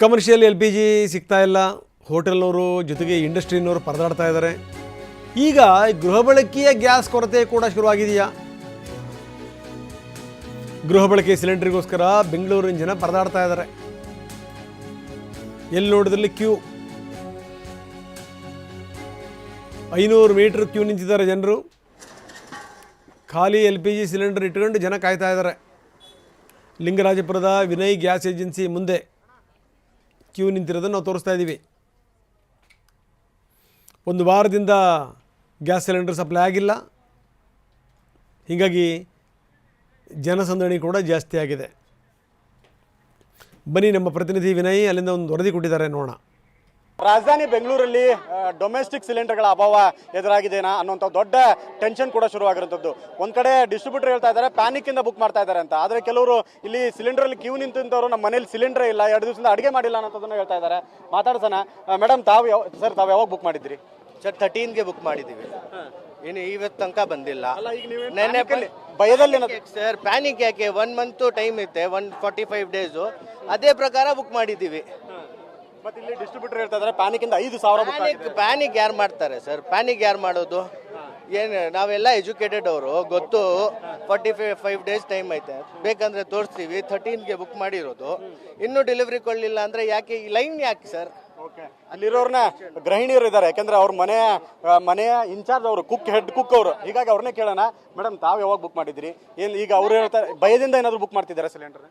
Commercial LPG ಸಿಗ್ತಾ ಇಲ್ಲ, ಹೋಟೆಲ್ನವರು ಜೊತೆಗೆ ಇಂಡಸ್ಟ್ರಿನವರು ಪರದಾಡ್ತಾ ಇದ್ದಾರೆ. ಈಗ ಗೃಹ ಬಳಕೆಯ ಗ್ಯಾಸ್ ಕೊರತೆ ಕೂಡ ಶುರುವಾಗಿದೆಯಾ? ಗೃಹ ಬಳಕೆ ಸಿಲಿಂಡರ್ಗೋಸ್ಕರ ಬೆಂಗಳೂರಿನ ಜನ ಪರದಾಡ್ತಾ ಇದ್ದಾರೆ. ಎಲ್ಲಿ ನೋಡಿದ್ರಲ್ಲಿ ಕ್ಯೂ, 500 ಮೀಟರ್ ಕ್ಯೂ ನಿಂತಿದ್ದಾರೆ ಜನರು. ಖಾಲಿ LPG ಸಿಲಿಂಡರ್ ಇಟ್ಕೊಂಡು ಜನ ಕಾಯ್ತಾ ಇದ್ದಾರೆ. ಲಿಂಗರಾಜಪುರದ ವಿನಯ್ ಗ್ಯಾಸ್ ಏಜೆನ್ಸಿ ಮುಂದೆ ಕ್ಯೂ ನಿಂತಿರೋದನ್ನು ನಾವು ತೋರಿಸ್ತಾ ಇದ್ದೀವಿ. ಒಂದು ವಾರದಿಂದ ಗ್ಯಾಸ್ ಸಿಲಿಂಡರ್ ಸಪ್ಲೈ ಆಗಿಲ್ಲ, ಹೀಗಾಗಿ ಜನಸಂದಣಿ ಕೂಡ ಜಾಸ್ತಿ ಆಗಿದೆ. ಬನ್ನಿ, ನಮ್ಮ ಪ್ರತಿನಿಧಿ ವಿನಯ್ ಅಲ್ಲಿಂದ ಒಂದು ವರದಿ ಕೊಟ್ಟಿದ್ದಾರೆ, ನೋಡೋಣ. ರಾಜಧಾನಿ ಬೆಂಗಳೂರಲ್ಲಿ ಡೊಮೆಸ್ಟಿಕ್ ಸಿಲಿಂಡರ್ಗಳ ಅಭಾವ ಎದುರಾಗಿದೆನಾ ಅನ್ನೋಂಥ ದೊಡ್ಡ ಟೆನ್ಷನ್ ಕೂಡ ಶುರುವಾಗಿರುವಂಥದ್ದು. ಒಂದು ಕಡೆ ಡಿಸ್ಟ್ರಿಬ್ಯೂಟರ್ ಹೇಳ್ತಾ ಇದ್ದಾರೆ ಪ್ಯಾನಿಕ್ಕಿಂದ ಬುಕ್ ಮಾಡ್ತಾ ಇದ್ದಾರೆ ಅಂತ, ಆದರೆ ಕೆಲವರು ಇಲ್ಲಿ ಸಿಲಿಂಡರಲ್ಲಿ ಕ್ಯೂ ನಿಂತವರು ನಮ್ಮ ಮನೇಲಿ ಸಿಲಿಂಡರ್ ಇಲ್ಲ, 2 ದಿವಸದಿಂದ ಅಡುಗೆ ಮಾಡಿಲ್ಲ ಅನ್ನೋದನ್ನು ಹೇಳ್ತಾ ಇದ್ದಾರೆ. ಮಾತಾಡ್ಸೋಣ. ಮೇಡಮ್, ತಾವು ಯಾವಾಗ ಬುಕ್ ಮಾಡಿದ್ರಿ? ಸರ್ 13ಗೆ ಬುಕ್ ಮಾಡಿದ್ದೀವಿ, ಇನ್ನು ಇವತ್ತು ತನಕ ಬಂದಿಲ್ಲ. ನೆನ್ನೆ ಭಯದಲ್ಲಿ ಸರ್ ಪ್ಯಾನಿಕ್ ಯಾಕೆ? 1 ಮಂತ್ ಟೈಮ್ ಇತ್ತೆ, 145 ಡೇಸು, ಅದೇ ಪ್ರಕಾರ ಬುಕ್ ಮಾಡಿದ್ದೀವಿ. ಮತ್ತೆ ಇಲ್ಲಿ ಡಿಸ್ಟ್ರಿಬ್ಯೂಟರ್ ಹೇಳ್ತಾ ಇದ್ದಾರೆ ಪ್ಯಾನಿಕ್ಕಿಂದ 5,000 ಪ್ಯಾನಿಕ್ ಯಾರು ಮಾಡ್ತಾರೆ ಸರ್? ಪ್ಯಾನಿಕ್ ಯಾರು ಮಾಡೋದು? ಏನು, ನಾವೆಲ್ಲ ಎಜುಕೇಟೆಡ್ ಅವರು, ಗೊತ್ತು. 45 ಡೇಸ್ ಟೈಮ್ ಐತೆ, ಬೇಕಂದ್ರೆ ತೋರಿಸ್ತೀವಿ. 13ಗೆ ಬುಕ್ ಮಾಡಿರೋದು, ಇನ್ನೂ ಡೆಲಿವರಿ ಕೊಡಲಿಲ್ಲ ಅಂದರೆ ಯಾಕೆ ಈ ಲೈನ್ ಯಾಕೆ ಸರ್? ಅಲ್ಲಿರೋರ್ನ ಗೃಹಿಣಿಯರು ಇದ್ದಾರೆ, ಯಾಕಂದ್ರೆ ಅವ್ರ ಮನೆಯ ಇನ್ಚಾರ್ಜ್ ಅವರು, ಹೆಡ್ ಕುಕ್ ಅವರು. ಹೀಗಾಗಿ ಅವ್ರನ್ನೇ ಕೇಳೋಣ. ಮೇಡಮ್, ತಾವು ಯಾವಾಗ ಬುಕ್ ಮಾಡಿದ್ರಿ? ಏನು ಈಗ ಅವ್ರು ಹೇಳ್ತಾರೆ ಭಯದಿಂದ ಏನಾದ್ರು ಬುಕ್ ಮಾಡ್ತಿದ್ದಾರೆ ಸಿಲಿಂಡರ್?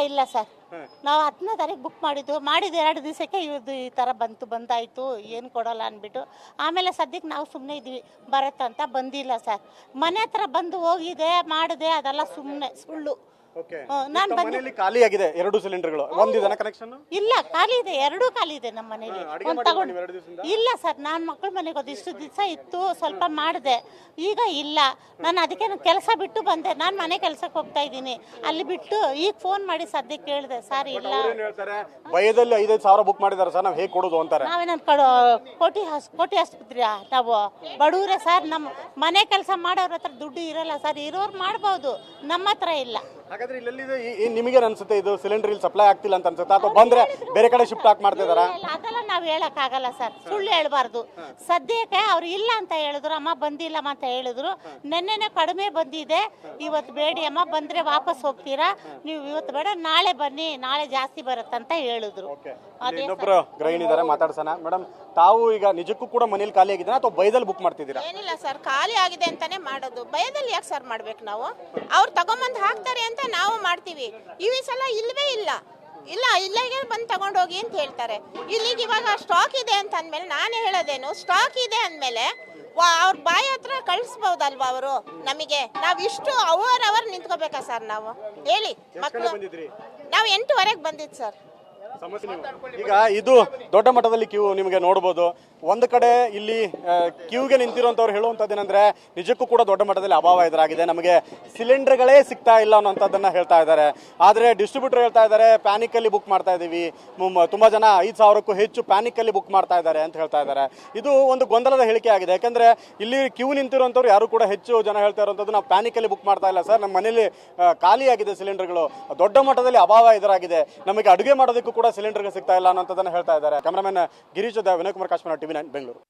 ಇಲ್ಲ ಸರ್, ನಾವು 10ನೇ ತಾರೀಕು ಬುಕ್ ಮಾಡಿದ್ದು 2 ದಿವಸಕ್ಕೆ ಇವ್ರದ್ದು ಈ ಥರ ಬಂದಾಯಿತು, ಏನು ಕೊಡೋಲ್ಲ ಅಂದ್ಬಿಟ್ಟು. ಆಮೇಲೆ ಸದ್ಯಕ್ಕೆ ನಾವು ಸುಮ್ಮನೆ ಇದ್ವಿ, ಬರುತ್ತಂತ ಬಂದಿಲ್ಲ ಸರ್. ಮನೆ ಹತ್ರ ಬಂದು ಹೋಗಿದೆ ಮಾಡಿದೆ, ಅದೆಲ್ಲ ಸುಮ್ಮನೆ ಸುಳ್ಳು. ನಾನು ಮನೆಯಲ್ಲಿ ಖಾಲಿ ಆಗಿದೆ 2 ಸಿಲಿಂಡರ್ಗಳು. ಒಂದಿನ ಕನೆಕ್ಷನ್ ಇಲ್ಲ, ಖಾಲಿ ಇದೆ, 2 ಖಾಲಿ ಇದೆ ನಮ್ಮ ಮನೇಲಿ. ಇಲ್ಲ ಸರ್, ನಾನು ಮಕ್ಕಳ ಮನೆಗೆ ಹೋದ, ಇಷ್ಟು ದಿವಸ ಇತ್ತು, ಸ್ವಲ್ಪ ಮಾಡಿದೆ, ಈಗ ಇಲ್ಲ. ನಾನು ಅದಕ್ಕೆ ಕೆಲಸ ಬಿಟ್ಟು ಬಂದೆ, ನಾನು ಮನೆ ಕೆಲಸಕ್ಕೆ ಹೋಗ್ತಾ ಇದ್ದೀನಿ, ಅಲ್ಲಿ ಬಿಟ್ಟು ಈಗ ಫೋನ್ ಮಾಡಿ ಸದ್ಯಕ್ಕೆ ಕೇಳಿದೆ. ಸರ್ ಇಲ್ಲ, ಭಯದಲ್ಲಿ 5,000 ಬುಕ್ ಮಾಡಿದ್ದಾರೆ ಸರ್, ನಾವು ಹೇಗೆ ಕೊಡೋದು ಅಂತಾರೆ. ನಾವೇನ ಕೋಟಿ ಆಸ್ಪತ್ರೆ, ನಾವು ಬಡವರೇ ಸರ್. ನಮ್ಮ ಮನೆ ಕೆಲಸ ಮಾಡೋರ ಹತ್ರ ದುಡ್ಡು ಇರಲ್ಲ ಸರ್, ಇರೋರು ಮಾಡ್ಬೋದು, ನಮ್ಮ ಹತ್ರ ಇಲ್ಲ. ಹಾಗಾದ್ರೆ ನಿಮಗೆ ಅನ್ಸುತ್ತೆ ಇದು ಸಿಲಿಂಡರ್ ಇಲ್ಲಿ ಸಪ್ಲೈ ಆಗ್ತಿಲ್ಲ ಅಂತ ಅನ್ಸುತ್ತೆ, ಅಥವಾ ಬಂದ್ರೆ ಬೇರೆ ಕಡೆ ಶಿಫ್ಟ್ ಹಾಕಿ ಮಾಡ್ತಿದಾರ? ಅದೆಲ್ಲ ನಾವು ಹೇಳಕ್ ಆಗಲ್ಲ ಸರ್, ಸುಳ್ಳು ಹೇಳ್ಬಾರ್ದು. ಸದ್ಯಕ್ಕೆ ಅವ್ರು ಇಲ್ಲ ಅಂತ ಹೇಳಿದ್ರು, ಅಮ್ಮ ಬಂದಿಲ್ಲಮ್ಮ ಅಂತ ಹೇಳಿದ್ರು. ನೆನ್ನೆನೆ ಕಡಿಮೆ ಬಂದಿದೆ, ಇವತ್ತು ಬೇಡಿ ಅಮ್ಮ, ಬಂದ್ರೆ ವಾಪಸ್ ಹೋಗ್ತೀರಾ ನೀವು, ಇವತ್ತು ಬೇಡ ನಾಳೆ ಬನ್ನಿ, ನಾಳೆ ಜಾಸ್ತಿ ಬರುತ್ತಂತ ಹೇಳಿದ್ರು. ಇನ್ನೊಬ್ರು ಗೃಹಿಣಿ ಇದಾರೆ, ಮಾತಾಡ್ಸೋಣ. ಮೇಡಮ್, ತಾವು ಈಗ ನಿಜಕ್ಕೂ ಕೂಡ ಮನೇಲಿ ಖಾಲಿ ಆಗಿದೆ ಅಥವಾ ಭಯದಲ್ಲಿ ಬುಕ್ ಮಾಡ್ತಿದ್ದೀರಾ? ಏನಿಲ್ಲ ಸರ್, ಖಾಲಿ ಆಗಿದೆ ಅಂತಾನೆ ಮಾಡೋದು, ಭಯದಲ್ಲಿ ಯಾಕೆ ಸರ್ ಮಾಡ್ಬೇಕು ನಾವು? ಅವ್ರು ತಗೊಂಬಂದು ಹಾಕ್ತಾರೆ ಅಂತ ನಾವು ಮಾಡ್ತೀವಿ. ಈ ಸಲ ಇಲ್ವೇ ಇಲ್ಲ, ಇಲ್ಲಿಗೆ ಬಂದು ತಗೊಂಡೋಗಿ ಅಂತ ಹೇಳ್ತಾರೆ. ಇಲ್ಲಿಗೆ ಇವಾಗ ಸ್ಟಾಕ್ ಇದೆ ಅಂತ ಅಂದ್ಮೇಲೆ ನಾನೇ ಹೇಳೋದೇನು, ಸ್ಟಾಕ್ ಇದೆ ಅಂದಮೇಲೆ ಅವ್ರ ಬಾಯಿ ಹತ್ರ ಕಳಿಸ್ಬಹುದಲ್ವಾ ಅವರು ನಮಗೆ? ನಾವು ಇಷ್ಟು ಅವರ್ ನಿಂತ್ಕೋಬೇಕಾ ಸರ್? ನಾವು ಹೇಳಿ, ಮಕ್ಕಳು ನಾವು 8:15ಗೆ ಬಂದಿದ್ದು ಸರ್. ಈಗ ಇದು ದೊಡ್ಡ ಮಟ್ಟದಲ್ಲಿ ಕ್ಯೂ ನಿಮಗೆ ನೋಡ್ಬೋದು. ಒಂದು ಕಡೆ ಇಲ್ಲಿ ಕ್ಯೂಗೆ ನಿಂತಿರುವಂಥವ್ರು ಹೇಳುವಂಥದ್ದೇನೆಂದರೆ ನಿಜಕ್ಕೂ ಕೂಡ ದೊಡ್ಡ ಮಟ್ಟದಲ್ಲಿ ಅಭಾವ ಎದುರಾಗಿದೆ, ನಮಗೆ ಸಿಲಿಂಡರ್ಗಳೇ ಸಿಗ್ತಾ ಇಲ್ಲ ಅನ್ನೋಂಥದ್ದನ್ನು ಹೇಳ್ತಾ ಇದ್ದಾರೆ. ಆದರೆ ಡಿಸ್ಟ್ರಿಬ್ಯೂಟರ್ ಹೇಳ್ತಾ ಇದ್ದಾರೆ ಪ್ಯಾನಿಕಲ್ಲಿ ಬುಕ್ ಮಾಡ್ತಾ ಇದ್ದೀವಿ, ತುಂಬ ಜನ 5,000ಕ್ಕೂ ಹೆಚ್ಚು ಪ್ಯಾನಿಕಲ್ಲಿ ಬುಕ್ ಮಾಡ್ತಾ ಇದ್ದಾರೆ ಅಂತ ಹೇಳ್ತಾ ಇದ್ದಾರೆ. ಇದು ಒಂದು ಗೊಂದಲದ ಹೇಳಿಕೆ ಆಗಿದೆ, ಯಾಕಂದರೆ ಇಲ್ಲಿ ಕ್ಯೂ ನಿಂತಿರುವಂಥವ್ರು ಯಾರು ಕೂಡ ಹೆಚ್ಚು ಜನ ಹೇಳ್ತಾ ಇರುವಂಥದ್ದು ನಾವು ಪ್ಯಾನಿಕಲ್ಲಿ ಬುಕ್ ಮಾಡ್ತಾ ಇಲ್ಲ ಸರ್, ನಮ್ಮ ಮನೇಲಿ ಖಾಲಿಯಾಗಿದೆ ಸಿಲಿಂಡರ್ಗಳು, ದೊಡ್ಡ ಮಟ್ಟದಲ್ಲಿ ಅಭಾವ ಎದುರಾಗಿದೆ, ನಮಗೆ ಅಡುಗೆ ಮಾಡೋದಕ್ಕೂ ಕೂಡ ಸಿಲಿಂಡರ್ಗಳು ಸಿಗ್ತಾ ಇಲ್ಲ ಅನ್ನೋಂಥದ್ದನ್ನು ಹೇಳ್ತಾ ಇದ್ದಾರೆ. Cameraman Girish Vinay Kumar Kashmir, TV9 Bengaluru.